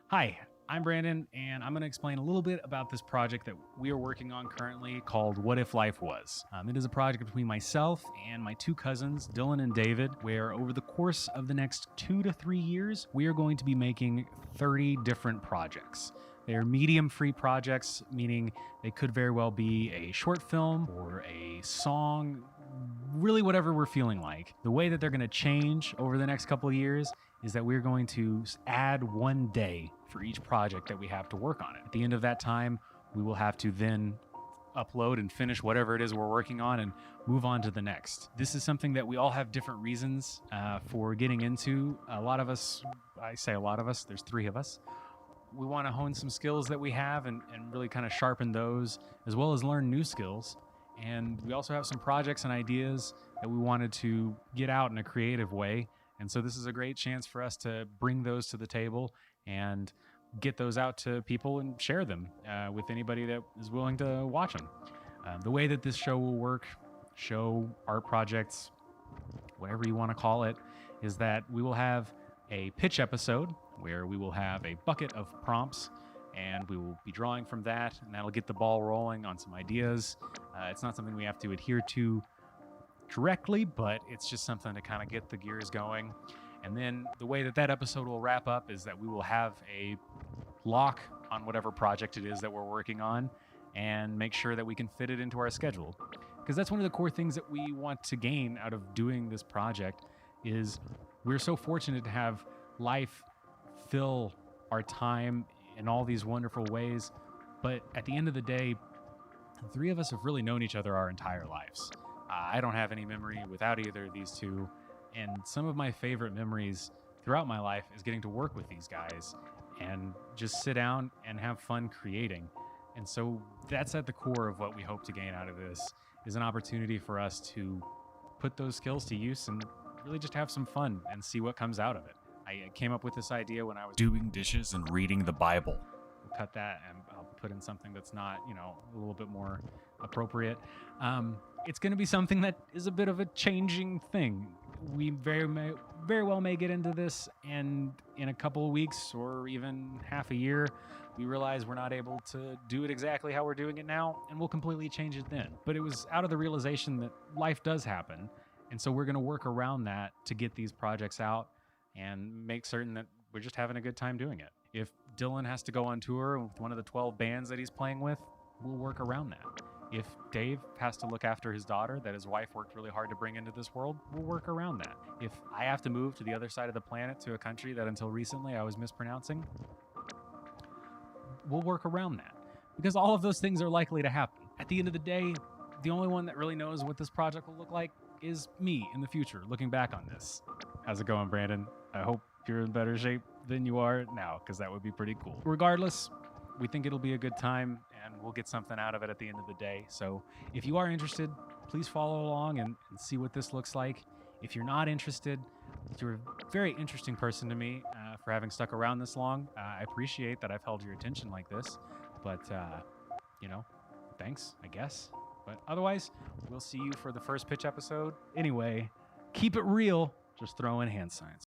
Hi, I'm Brandon, and I'm going to explain a little bit about this project that we are working on currently called What If Life Was. It is a project between myself and my two cousins, Dylan and David, where over the course of the next 2 to 3 years, we are going to be making 30 different projects. They are medium free projects, meaning they could very well be a short film or a song, really whatever we're feeling like. The way that they're going to change over the next couple of years is that we're going to add one day for each project that we have to work on it. At the end of that time, we will have to then upload and finish whatever it is we're working on and move on to the next. This is something that we all have different reasons for getting into. A lot of us, I say a lot of us, there's 3 of us. We want to hone some skills that we have and really kind of sharpen those, as well as learn new skills. And we also have some projects and ideas that we wanted to get out in a creative way. And so this is a great chance for us to bring those to the table and get those out to people and share them with anybody that is willing to watch them. The way that this show will work, show, art projects, whatever you want to call it, is that we will have a pitch episode where we will have a bucket of prompts and we will be drawing from that, and that'll get the ball rolling on some ideas. It's not something we have to adhere to directly, but it's just something to kind of get the gears going. And then the way that episode will wrap up is that we will have a lock on whatever project it is that we're working on and make sure that we can fit it into our schedule. Because that's one of the core things that we want to gain out of doing this project is we're so fortunate to have life fill our time in all these wonderful ways. But at the end of the day, the 3 of us have really known each other our entire lives. I don't have any memory without either of these two. And some of my favorite memories throughout my life is getting to work with these guys and just sit down and have fun creating. And so that's at the core of what we hope to gain out of this, is an opportunity for us to put those skills to use and really just have some fun and see what comes out of it. I came up with this idea when I was Doing dishes and reading the Bible. We'll cut that and I'll put in something that's not, a little bit more appropriate. It's going to be something that is a bit of a changing thing. We very well may get into this, and in a couple of weeks or even half a year, we realize we're not able to do it exactly how we're doing it now, and we'll completely change it then. But it was out of the realization that life does happen, and so we're going to work around that to get these projects out and make certain that we're just having a good time doing it. If Dylan has to go on tour with one of the 12 bands that he's playing with, we'll work around that. If Dave has to look after his daughter that his wife worked really hard to bring into this world, we'll work around that. If I have to move to the other side of the planet to a country that until recently I was mispronouncing, we'll work around that. Because all of those things are likely to happen. At the end of the day, the only one that really knows what this project will look like is me in the future, looking back on this. How's it going, Brandon? I hope you're in better shape than you are now, because that would be pretty cool. Regardless, we think it'll be a good time and we'll get something out of it at the end of the day. So if you are interested, please follow along and see what this looks like. If you're not interested, you're a very interesting person to me for having stuck around this long. I appreciate that I've held your attention like this, but thanks, I guess. But otherwise, we'll see you for the first pitch episode. Anyway, keep it real. Just throw in hand signs.